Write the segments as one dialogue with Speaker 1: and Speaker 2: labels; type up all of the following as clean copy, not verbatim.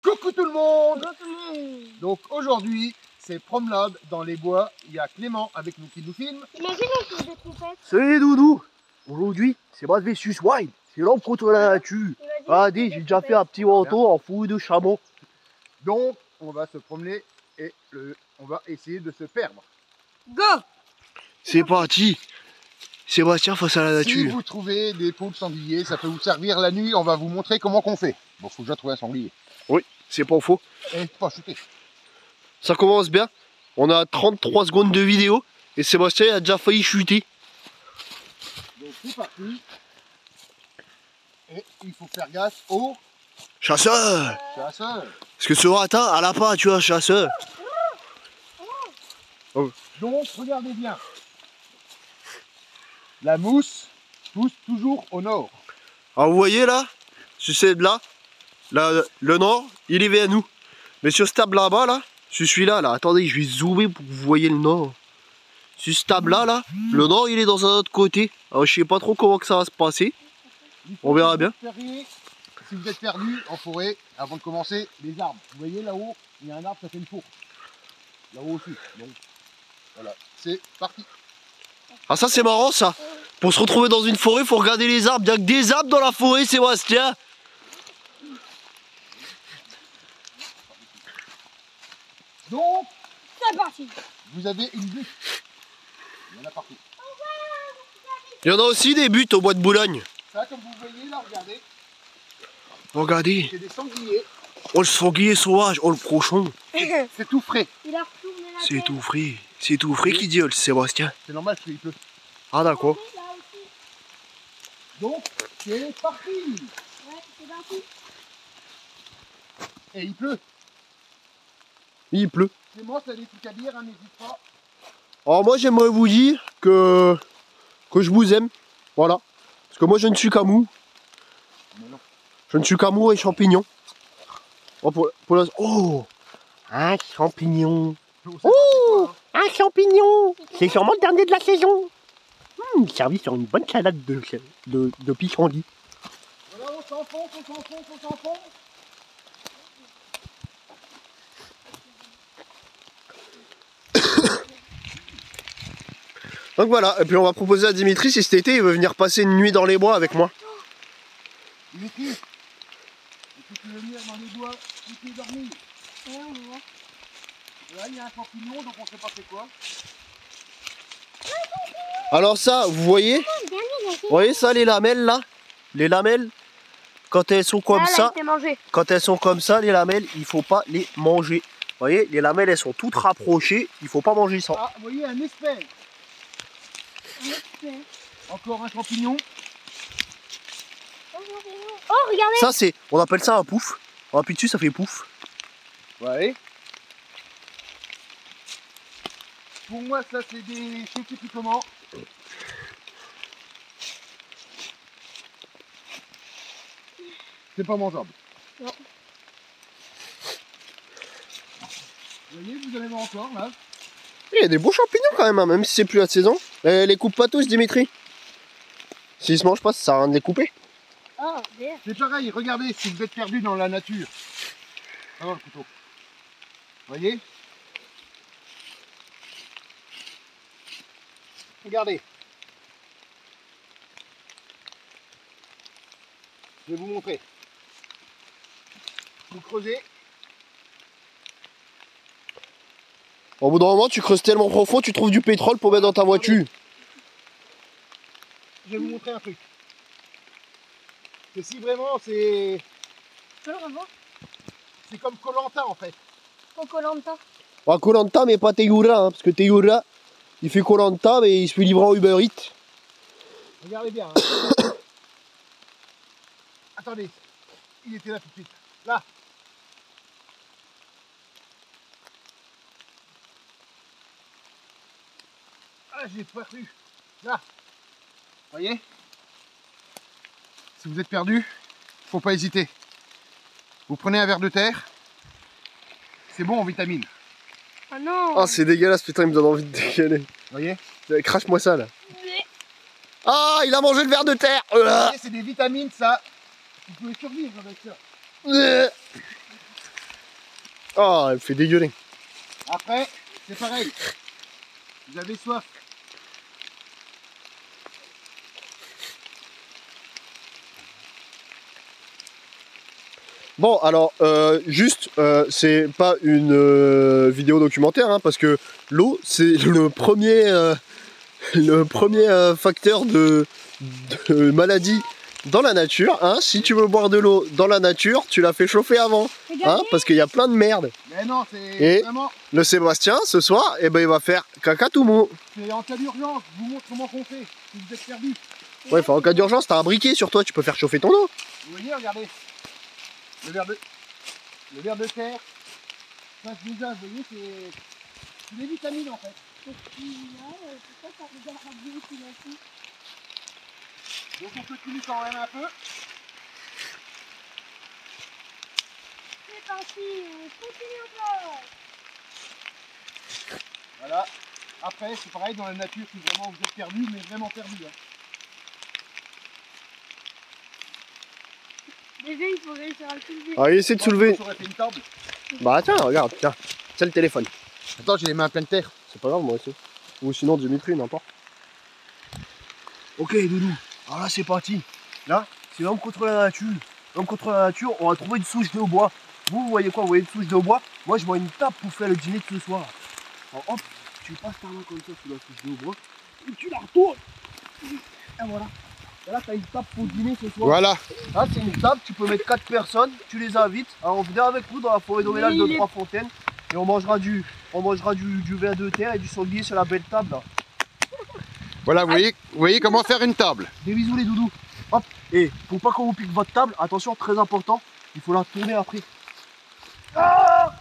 Speaker 1: Coucou tout le monde.
Speaker 2: Bonjour tout le monde.
Speaker 1: Donc aujourd'hui, c'est Promenade dans les bois. Il y a Clément avec nous qui nous filme.
Speaker 2: Imagine un coup de trompette.
Speaker 3: Salut Doudou. Aujourd'hui, c'est Bad vs Wild. C'est l'homme contre la nature. Regardez, j'ai déjà fait un petit manteau en fouille de chameau.
Speaker 1: Donc on va se promener et on va essayer de se perdre.
Speaker 2: Go.
Speaker 3: C'est parti. Sébastien face à la nature.
Speaker 1: Si vous trouvez des peaux de sanglier, ça peut vous servir la nuit. On va vous montrer comment qu'on fait. Bon, faut déjà trouver un sanglier.
Speaker 3: Oui, c'est pas faux.
Speaker 1: Et pas chuter.
Speaker 3: Ça commence bien. On a 33 secondes de vidéo et Sébastien a déjà failli chuter.
Speaker 1: Donc c'est parti. Et il faut faire gaffe au
Speaker 3: Chasseur.
Speaker 1: chasseur.
Speaker 3: Parce que ce matin, à la part, tu as chasseur.
Speaker 1: Donc regardez bien. La mousse pousse toujours au nord.
Speaker 3: Alors vous voyez là, sur cette là, le nord, il est vers nous. Mais sur ce table là-bas, là, sur celui-là, là, attendez, je vais zoomer pour que vous voyez le nord. Sur ce table là, le nord, il est dans un autre côté. Alors je sais pas trop comment que ça va se passer. On verra bien.
Speaker 1: Si vous êtes perdu en forêt, avant de commencer, les arbres. Vous voyez là-haut, il y a un arbre, ça fait une fourche. Là-haut aussi. Donc voilà, c'est parti.
Speaker 3: Ah ça c'est marrant ça. Pour se retrouver dans une forêt, faut regarder les arbres. Il n'y a que des arbres dans la forêt, Sébastien.
Speaker 1: Donc,
Speaker 2: C'est parti.
Speaker 1: vous avez une butte. Il y en a partout.
Speaker 3: Il y en a aussi des buttes au bois de Boulogne.
Speaker 1: Ça, comme vous voyez là, regardez,
Speaker 3: Regardez.
Speaker 1: c'est des sangliers.
Speaker 3: Oh le sanglier sauvage, oh le cochon.
Speaker 1: C'est tout frais.
Speaker 2: Il a retourné la
Speaker 3: C'est
Speaker 2: tête.
Speaker 3: tout frais. C'est tout frais qui dit, Sébastien.
Speaker 1: C'est normal parce qu'il pleut.
Speaker 3: Ah d'accord.
Speaker 2: Là aussi.
Speaker 1: Donc, c'est parti.
Speaker 2: Ouais, c'est parti.
Speaker 1: Et il pleut.
Speaker 3: Il pleut.
Speaker 1: C'est moi, ça a des trucs à dire, hein, n'hésite pas.
Speaker 3: Alors moi j'aimerais vous dire que je vous aime. Voilà. Parce que moi je ne suis qu'amour. Je ne suis qu'amour et champignon. Oh, oh, un champignon.
Speaker 1: Oh,
Speaker 3: Un champignon. C'est sûrement le dernier de la saison. Servi sur une bonne salade de pissenlit.
Speaker 1: voilà, on s'enfonce, on s'enfonce, on s'enfonce.
Speaker 3: Donc voilà, et puis on va proposer à Dimitri si cet été il veut venir passer une nuit dans les bois avec moi.
Speaker 1: Dimitri, est-ce que tu veux venir dans les bois, tu peux dormir?
Speaker 2: Ouais, on va voir.
Speaker 1: Là, il y a un champignon, donc on sait pas c'est quoi.
Speaker 3: Alors ça, vous voyez ça les lamelles là? Les lamelles, quand elles sont comme ça, quand elles sont comme ça, les lamelles, il faut pas les manger. Vous voyez, les lamelles elles sont toutes rapprochées, il faut pas manger ça.
Speaker 1: Ah, vous voyez un espèce. Encore un champignon.
Speaker 2: Oh, regardez.
Speaker 3: Ça c'est, on appelle ça un pouf. On appuie dessus, ça fait pouf.
Speaker 1: Ouais. Pour moi, ça c'est des... Je sais plus comment. C'est pas mangeable.
Speaker 2: Non.
Speaker 1: Vous voyez, vous allez voir encore là.
Speaker 3: Il y a des beaux champignons quand même, hein, même si c'est plus la saison. Les coupe pas tous, Dimitri. S'ils se mangent pas, ça sert à rien de les couper.
Speaker 2: Oh, bien.
Speaker 1: C'est pareil, regardez si vous êtes perdu dans la nature. Ah non, le couteau. Vous voyez? Regardez. Je vais vous montrer. Vous creusez.
Speaker 3: Au bout d'un moment, tu creuses tellement profond, tu trouves du pétrole pour mettre dans ta voiture.
Speaker 1: Je vais vous montrer un truc. Que si vraiment c'est...
Speaker 2: Tu peux le revoir?
Speaker 1: C'est comme Koh-Lanta en fait.
Speaker 2: Koh-Lanta.
Speaker 3: Pas Koh-Lanta, mais pas Teyura, hein, parce que Teyura, il fait Koh-Lanta, mais il se fait livrer en Uber Eats.
Speaker 1: Regardez bien. Hein. Attendez. Il était là tout de suite. Là. Ah, j'ai pas cru. Là. Voyez? Si vous êtes perdu, faut pas hésiter. Vous prenez un verre de terre. C'est bon en vitamines.
Speaker 2: Ah non.
Speaker 3: Ah, c'est dégueulasse, putain, il me donne envie de dégainer.
Speaker 1: Voyez?
Speaker 3: Crache-moi ça là. Ah, il a mangé le ver de terre.
Speaker 1: Voyez, c'est des vitamines, ça. Vous pouvez survivre avec ça.
Speaker 3: Oh, elle fait dégueuler.
Speaker 1: Après, c'est pareil. Vous avez soif.
Speaker 3: Bon, alors, juste, c'est pas une vidéo documentaire, hein, parce que l'eau, c'est le premier facteur de maladie dans la nature. Hein. Si tu veux boire de l'eau dans la nature, tu la fais chauffer avant, hein, parce qu'il y a plein de merde.
Speaker 1: Mais non, c'est
Speaker 3: Et
Speaker 1: vraiment...
Speaker 3: le Sébastien, ce soir, eh ben, il va faire caca tout mou.
Speaker 1: C'est en cas d'urgence, je vous montre comment on fait, si vous êtes perdu.
Speaker 3: Ouais, enfin, en cas d'urgence, t'as un briquet sur toi, tu peux faire chauffer ton eau.
Speaker 1: Vous voyez, regardez. Le ver de terre, ça se désage, vous voyez, c'est des vitamines en fait.
Speaker 2: Pourquoi ça regarde un peu tout d'un coup?
Speaker 1: Donc on continue quand même un peu.
Speaker 2: C'est parti, on continue encore.
Speaker 1: Voilà. Après, c'est pareil dans la nature, si vraiment vous êtes perdu, mais vraiment perdu. Hein.
Speaker 2: Déjà, il faut réussir à le soulever.
Speaker 3: Ah, essaie de soulever.
Speaker 1: J'aurais fait une table.
Speaker 3: Bah, tiens, regarde, tiens, c'est le téléphone.
Speaker 1: Attends, j'ai les mains pleines de terre.
Speaker 3: C'est pas grave, moi aussi. Ou sinon, Dimitri, n'importe. Ok, Doudou, alors là, c'est parti. Là, c'est l'homme contre la nature. L'homme contre la nature, on va trouver une souche de bois. Vous voyez quoi? Vous voyez une souche de bois? Moi, je vois une table pour faire le dîner de ce soir. Alors, hop, tu passes ta main comme ça sur la souche de bois. Et tu la retournes. Et voilà. Et là, t'as une table pour dîner ce soir.
Speaker 1: Voilà.
Speaker 3: Là, c'est une table, tu peux mettre 4 personnes, tu les invites. Alors, venez avec nous dans la forêt d'Auréal de Trois-Fontaines. Et on mangera du vin de terre et du sanglier sur la belle table là.
Speaker 1: Voilà, vous voyez comment faire une table.
Speaker 3: Des bisous les doudous. Hop. Et pour pas qu'on vous pique votre table, attention, très important, il faut la tourner après. Ah,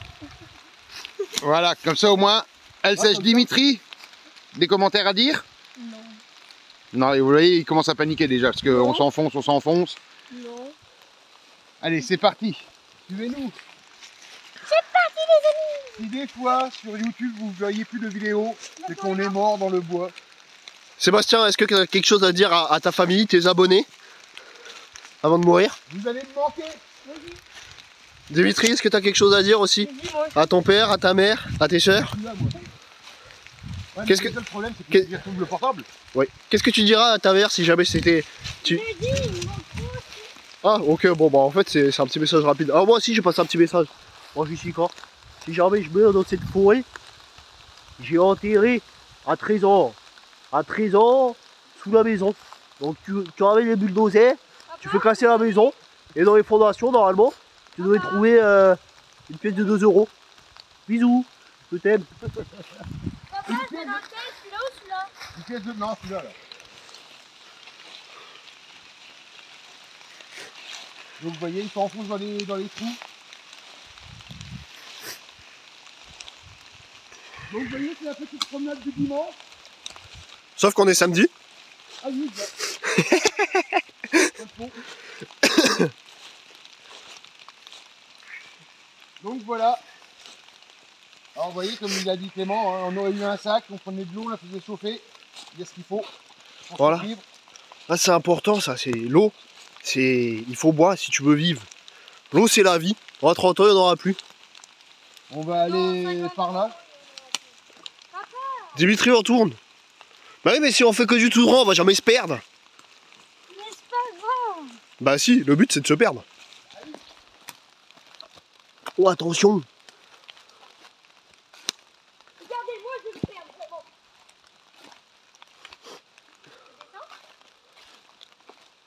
Speaker 1: Voilà, comme ça au moins, elle sèche. Dimitri, des commentaires à dire?
Speaker 2: Non.
Speaker 1: Non, et vous voyez, il commence à paniquer déjà, parce qu'on s'enfonce, on s'enfonce.
Speaker 2: Non.
Speaker 1: Allez, c'est parti. Suivez-nous.
Speaker 2: C'est parti les amis.
Speaker 1: Si des fois, sur YouTube, vous ne voyez plus de vidéos, c'est qu'on est mort dans le bois.
Speaker 3: Sébastien, est-ce que tu as quelque chose à dire à ta famille, tes abonnés, avant de mourir?
Speaker 1: Vous allez me manquer.
Speaker 2: Vas-y.
Speaker 3: Dimitri, est-ce que tu as quelque chose à dire aussi?
Speaker 2: Vas-y, moi.
Speaker 3: À ton père, à ta mère, à tes sœurs?
Speaker 1: Ouais,
Speaker 3: Qu'est-ce
Speaker 1: mais
Speaker 3: que-
Speaker 1: le problème, c'est
Speaker 3: qu'est-
Speaker 1: que je trouve le portable.
Speaker 3: Oui. Qu'est-ce que tu diras à ta mère si jamais c'était...
Speaker 2: J'ai dit, il m'en faut.
Speaker 3: Ah, ok, bon, bah en fait, c'est un petit message rapide. Ah, moi aussi, j'ai passé un petit message. Moi, je suis quand si jamais je meurs dans cette forêt, j'ai enterré un trésor. Un trésor sous la maison. Donc, tu ramènes les bulldozers, tu fais casser la maison, et dans les fondations, normalement, tu devrais trouver une pièce de 2 €. Bisous, je t'aime.
Speaker 2: Papa, c'est dans lequel? Celui-là ou celui-là?
Speaker 1: Une pièce de... Non, celui-là, là. Donc vous voyez, il s'enfonce dans les trous. Donc vous voyez, c'est la petite promenade du dimanche.
Speaker 3: Sauf qu'on est samedi.
Speaker 1: Ah oui, là. Donc voilà. Alors vous voyez, comme il a dit Clément, hein, on aurait eu un sac, on prenait de l'eau, on la faisait chauffer. Il y a ce qu'il faut. Pour
Speaker 3: Voilà.
Speaker 1: survivre.
Speaker 3: Là, c'est important, ça, c'est l'eau. Il faut boire si tu veux vivre. L'eau, c'est la vie. Dans 30 ans, il n'y en aura plus.
Speaker 1: On va aller par là.
Speaker 3: Dimitri, on tourne. Bah oui, mais si on fait que du tout droit, on va jamais se perdre.
Speaker 2: Mais c'est pas grave.
Speaker 3: Bah si, le but c'est de se perdre. Oh, attention.
Speaker 2: Regardez-moi, je vais me perdre. C'est bon.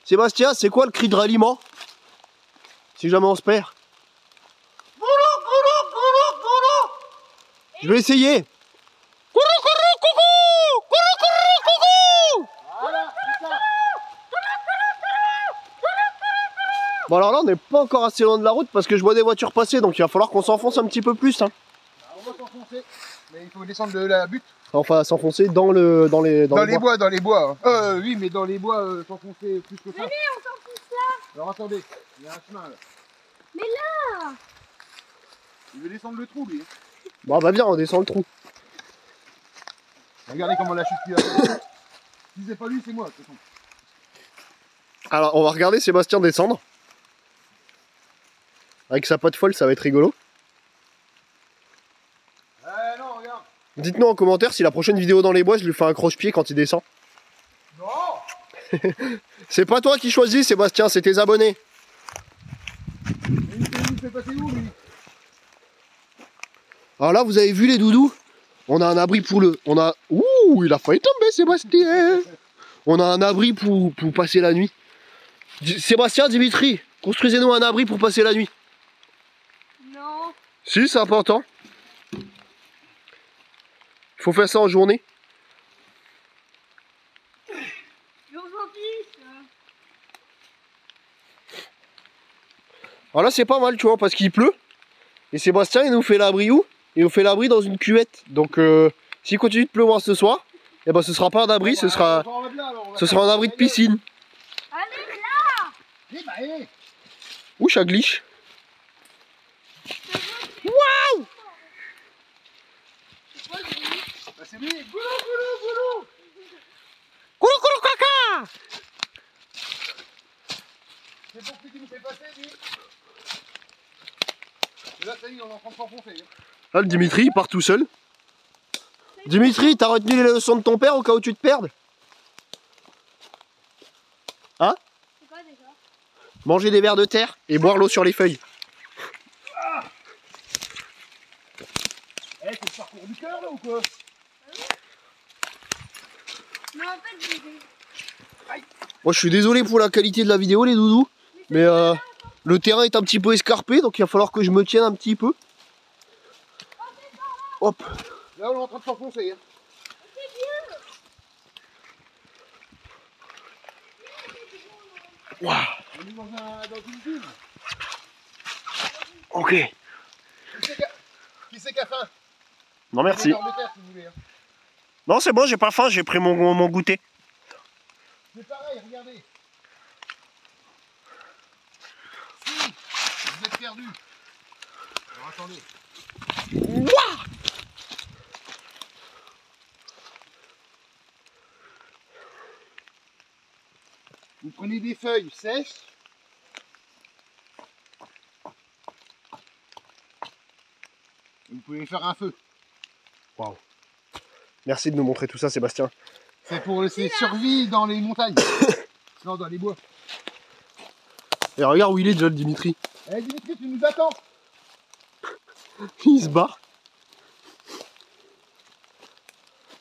Speaker 3: Sébastien, c'est quoi le cri de ralliement? Si jamais on se perd. Je vais essayer.
Speaker 1: Voilà, c'est ça.
Speaker 3: Bon alors là, on n'est pas encore assez loin de la route parce que je vois des voitures passer, donc il va falloir qu'on s'enfonce un petit peu plus. Hein.
Speaker 1: Alors, on va s'enfoncer. Mais il faut descendre de la butte.
Speaker 3: Enfin, s'enfoncer dans les
Speaker 1: Dans les
Speaker 3: bois.
Speaker 1: bois, dans les bois. Oui, mais dans les bois, s'enfoncer plus que ça.
Speaker 2: Venez, on s'enfonce là.
Speaker 1: Alors attendez, il y a un chemin là.
Speaker 2: Mais là.
Speaker 1: Il veut descendre le trou lui.
Speaker 3: Bon bah bien, on descend le trou.
Speaker 1: Regardez comment la chute qu'il a fait. Si c'est pas lui, c'est moi. De toute façon.
Speaker 3: Alors, on va regarder Sébastien descendre. Avec sa patte folle, ça va être rigolo. Dites-nous en commentaire si la prochaine vidéo dans les bois, je lui fais un croche-pied quand il descend.
Speaker 1: Non.
Speaker 3: C'est pas toi qui choisis, Sébastien, c'est tes abonnés.
Speaker 1: Il fait passer où, lui?
Speaker 3: Alors là, vous avez vu les doudous? On a un abri pour le... On a... Ouh, il a failli tomber, Sébastien. On a un abri pour passer la nuit. Sébastien, Dimitri, construisez-nous un abri pour passer la nuit.
Speaker 2: Non.
Speaker 3: Si, c'est important. Il faut faire ça en journée. Alors là, c'est pas mal, tu vois, parce qu'il pleut. Et Sébastien, il nous fait l'abri où? Il nous fait l'abri dans une cuvette. Donc, s'il continue de pleuvoir ce soir, eh ben, ce sera pas un abri, ce sera un abri de piscine.
Speaker 2: Allez, là.
Speaker 1: Eh bah, eh.
Speaker 3: Ouh, ça glitch. Waouh!
Speaker 1: Bah, c'est lui. Goulou, goulou, goulou.
Speaker 3: Coulou, coulou, caca!
Speaker 1: C'est pour qui nous fait passer, lui. Et là, ça y est, on est en train de s'enfoncer.
Speaker 3: Là, le Dimitri, il part tout seul. Dimitri, t'as retenu les leçons de ton père au cas où tu te perdes? Hein?
Speaker 2: C'est quoi déjà?
Speaker 3: Manger des vers de terre et boire l'eau sur les feuilles.
Speaker 1: Eh, c'est le parcours du cœur, là, ou quoi?
Speaker 2: Mais en fait, j'ai...
Speaker 3: Moi, je suis désolé pour la qualité de la vidéo, les doudous. Mais le terrain est un petit peu escarpé, donc il va falloir que je me tienne un petit peu. Hop.
Speaker 1: Là, on est en train de s'enfoncer. Hein.
Speaker 3: Waouh.
Speaker 1: On est dans une dune.
Speaker 3: Ok.
Speaker 1: Qui c'est qui a faim?
Speaker 3: Non, merci.
Speaker 1: De terre, si vous voulez, hein.
Speaker 3: Non, c'est bon, j'ai pas faim, j'ai pris mon goûter.
Speaker 1: C'est pareil, regardez. Si, vous êtes perdus. Alors attendez.
Speaker 3: Ouah.
Speaker 1: Vous prenez des feuilles sèches. Vous pouvez faire un feu.
Speaker 3: Waouh. Merci de nous montrer tout ça, Sébastien.
Speaker 1: C'est pour laisser survie dans les montagnes. Non, dans les bois.
Speaker 3: Et regarde où il est déjà, le Dimitri.
Speaker 1: Eh Dimitri, tu nous attends.
Speaker 3: Il se bat.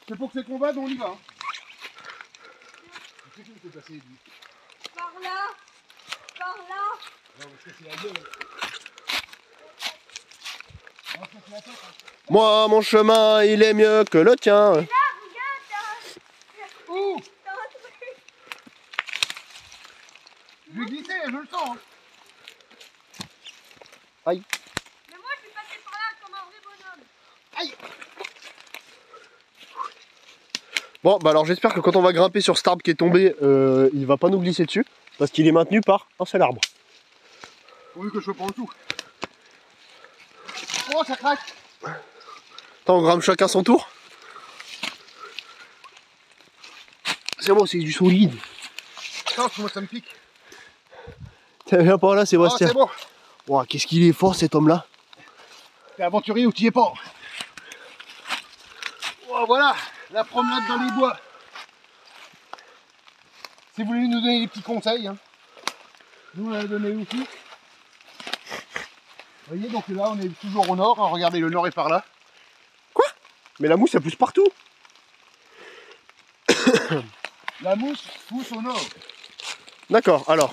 Speaker 1: C'est pour ces combats dont on y va. Hein. C'est qui nous fait passer, lui?
Speaker 2: Par là. Par là.
Speaker 1: Non, parce que c'est la gueule. Non, ça, c'est la tête, hein.
Speaker 3: Moi, mon chemin, il est mieux que le tien.
Speaker 2: Là, regarde.
Speaker 1: Ouh!
Speaker 2: T'as un truc.
Speaker 1: Je vais glisser, je le sens. Hein.
Speaker 3: Aïe.
Speaker 2: Mais moi, je vais passer par là comme un vrai bonhomme.
Speaker 1: Aïe!
Speaker 3: Bon, bah alors j'espère que quand on va grimper sur cet arbre qui est tombé, il va pas nous glisser dessus. Parce qu'il est maintenu par un seul arbre.
Speaker 1: Pourvu que je sois pas en dessous. Oh, ça craque!
Speaker 3: Attends, on grimpe chacun son tour. C'est bon, c'est du solide.
Speaker 1: Attends, moi ça me pique.
Speaker 3: Viens par là,
Speaker 1: Oh,
Speaker 3: Sébastien.
Speaker 1: c'est bon.
Speaker 3: Ouah, qu'est-ce qu'il est fort, cet homme-là.
Speaker 1: T'es aventurier ou t'y es pas? Oh, voilà, la promenade dans les bois. Si vous voulez nous donner des petits conseils, hein. Nous on a donné aussi. Vous voyez, donc là on est toujours au nord, hein. Regardez, le nord est par là.
Speaker 3: Quoi? Mais la mousse, elle pousse partout.
Speaker 1: La mousse pousse au nord.
Speaker 3: D'accord, alors.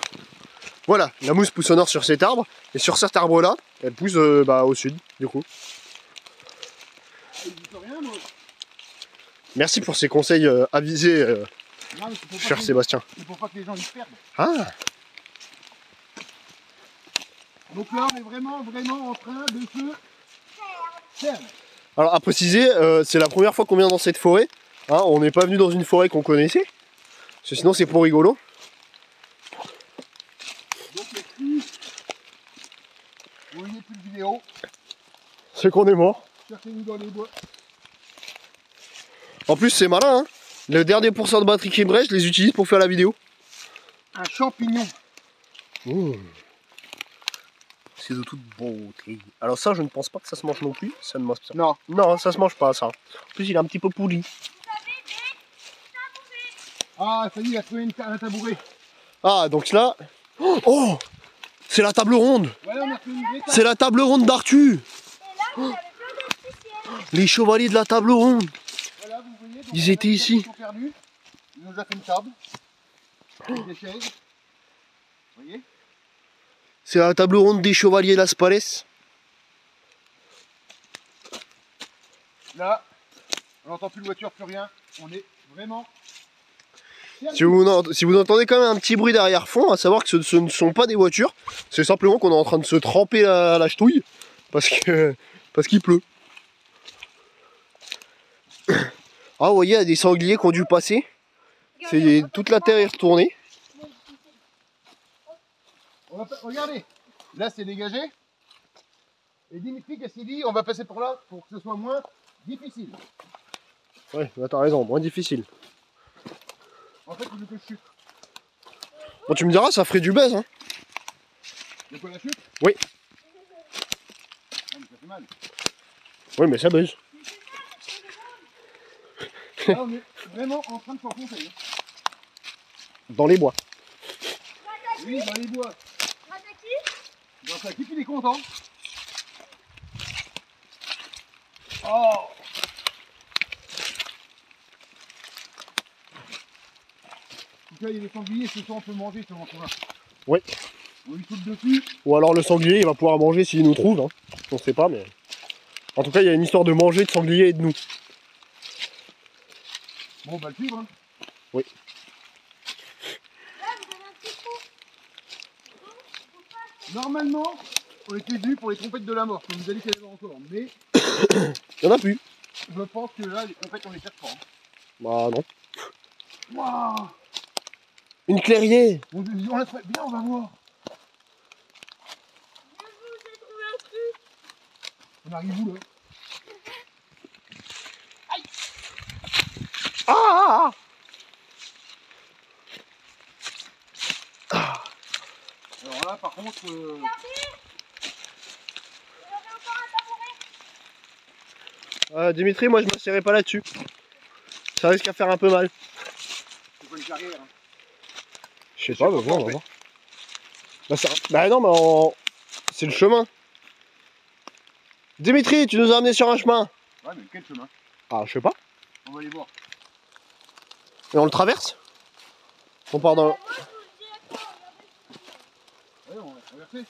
Speaker 3: Voilà, la mousse pousse au nord sur cet arbre. Et sur cet arbre-là, elle pousse au sud, du coup.
Speaker 1: Il dit rien, moi.
Speaker 3: Merci pour ces conseils avisés,
Speaker 1: Non, mais c'est pour pas
Speaker 3: cher
Speaker 1: que-
Speaker 3: Sébastien.
Speaker 1: C'est pour pas que les gens y se perdent.
Speaker 3: Ah,
Speaker 1: Donc là on est vraiment en train de se perdre.
Speaker 3: alors à préciser, c'est la première fois qu'on vient dans cette forêt. Hein, on n'est pas venu dans une forêt qu'on connaissait. Parce que sinon c'est pour rigolo.
Speaker 1: Donc si vous voyez plus de vidéo,
Speaker 3: C'est qu'on est mort.
Speaker 1: cherchez-nous dans les bois.
Speaker 3: En plus c'est malin, hein. Le dernier pourcent de batterie qui me reste, je les utilise pour faire la vidéo.
Speaker 1: Un champignon.
Speaker 3: Mmh. c'est de toute beauté. Alors ça, je ne pense pas que ça se mange non plus. Ça ne mange pas.
Speaker 1: Non.
Speaker 3: Non, ça se mange pas, ça. En plus, il est un petit peu pourri.
Speaker 1: Ah, ça y est, il a trouvé un tabouret.
Speaker 3: Ah, donc là... Oh, c'est la table ronde.
Speaker 1: Voilà, on a trouvé une vraie table.
Speaker 3: C'est la table ronde d'Arthur.
Speaker 2: Et là, vous avez plein d'artificiels.
Speaker 3: Les chevaliers de la table ronde.
Speaker 1: Voilà, vous voyez, donc,
Speaker 3: Ils étaient ici.
Speaker 1: Ils sont perdus. Il nous a fait une table. Des chaises. Vous voyez?
Speaker 3: C'est la table ronde des chevaliers Las Palais.
Speaker 1: Là, on n'entend plus de voiture, plus rien. On est vraiment...
Speaker 3: Si vous entendez quand même un petit bruit derrière-fond, à savoir que ce ne sont pas des voitures, c'est simplement qu'on est en train de se tremper la ch'touille parce qu'il pleut. Ah, vous voyez, il y a des sangliers qui ont dû passer. Toute la terre est retournée.
Speaker 1: Regardez, là c'est dégagé. Et Dimitri, qu'est-ce qu'il dit? On va passer par là pour que ce soit moins difficile.
Speaker 3: Ouais, bah t'as raison, moins difficile.
Speaker 1: En fait, il veut que je chute.
Speaker 3: Bon, tu me diras, ça ferait du buzz, hein.
Speaker 1: De quoi la chute?
Speaker 3: Oui.
Speaker 1: Ah, mais ça fait mal.
Speaker 3: Oui, mais ça buzz.
Speaker 1: Là, on est vraiment en train de s'enfoncer.
Speaker 3: Dans les bois.
Speaker 1: Oui, dans les bois.
Speaker 2: Grâce à qui?
Speaker 1: Dans sa équipe, il est content. Oh! En tout cas, il y a des sangliers, ce soir on peut manger sur l'entour.
Speaker 3: Oui.
Speaker 1: On lui saute dessus.
Speaker 3: Ou alors le sanglier, il va pouvoir manger s'il nous trouve. Hein. On sait pas, mais... En tout cas, il y a une histoire de manger, de sanglier et de nous.
Speaker 1: Bon, on va le suivre. Hein.
Speaker 3: Oui.
Speaker 2: Là, vous avez un petit trou.
Speaker 1: Normalement, on était venus pour les trompettes de la mort, comme vous allez qu'il y en a encore. Mais
Speaker 3: Il n'y en a plus.
Speaker 1: je pense que là, les trompettes, on les cherche pas. Hein.
Speaker 3: Bah non.
Speaker 1: Waouh!
Speaker 3: Une clairière.
Speaker 1: On la trouve bien, on va voir.
Speaker 2: Je vous ai trouvé un truc.
Speaker 1: On arrive où là?
Speaker 3: Ah,
Speaker 1: Alors là, par contre...
Speaker 2: Regardez. Vous avez encore un tabouret.
Speaker 3: Dimitri, moi je m'asserai pas là-dessus. Ça risque à faire un peu mal.
Speaker 1: C'est pas une carrière. Hein.
Speaker 3: Je sais pas, mais bon, on va voir. Bah non, mais c'est le chemin. Dimitri, tu nous as amené sur un chemin.
Speaker 1: Ouais, mais quel chemin?
Speaker 3: Ah, je sais pas.
Speaker 1: On va aller voir.
Speaker 3: Et on le traverse? On part dans...
Speaker 2: Moi, je vous le dis à quoi. Regardez.
Speaker 1: Ouais, on va traverser.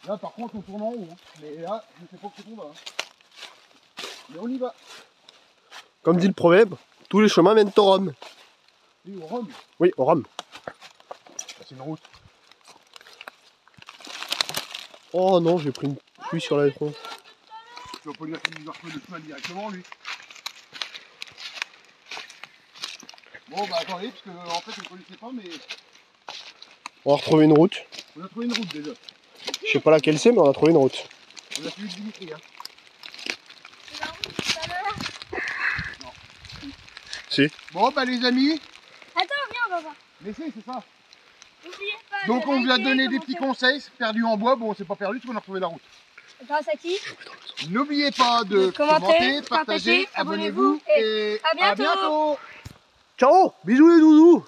Speaker 1: Là, par contre, on tourne en haut. Hein. Mais là, je sais pas où c'est qu'on va. Hein. Mais on y va.
Speaker 3: Comme dit le proverbe, tous les chemins mènent au Rome.
Speaker 1: Et au Rhum.
Speaker 3: Oui, au Rome.
Speaker 1: C'est une route.
Speaker 3: Oh non, j'ai pris une pluie sur la tronche.
Speaker 1: Tu vas pas dire qu'il nous a retrouvé le chemin directement, lui. Bon, bah attendez, parce que en fait, je ne connaissais pas, mais
Speaker 3: On va retrouver une route.
Speaker 1: on a trouvé une route déjà.
Speaker 3: Je sais pas laquelle c'est, mais on a trouvé une route.
Speaker 1: On a suivi le Dimitri. Hein.
Speaker 2: C'est la route tout à l'heure.
Speaker 3: Si.
Speaker 1: Bon, bah les amis,
Speaker 2: Attends, viens, on va voir.
Speaker 1: mais c'est ça.
Speaker 2: N'oubliez pas.
Speaker 1: Donc
Speaker 2: de
Speaker 1: on vous a
Speaker 2: liker,
Speaker 1: donné des
Speaker 2: commenter.
Speaker 1: petits conseils, perdus en bois, bon on s'est pas perdu parce qu'on a retrouvé la route.
Speaker 2: Grâce à qui?
Speaker 1: N'oubliez pas de
Speaker 2: Commenter,
Speaker 1: commenter,
Speaker 2: partager,
Speaker 1: partager, abonnez-vous
Speaker 2: abonnez-vous
Speaker 1: et
Speaker 2: à bientôt.
Speaker 1: à bientôt.
Speaker 3: Ciao, bisous les doudous.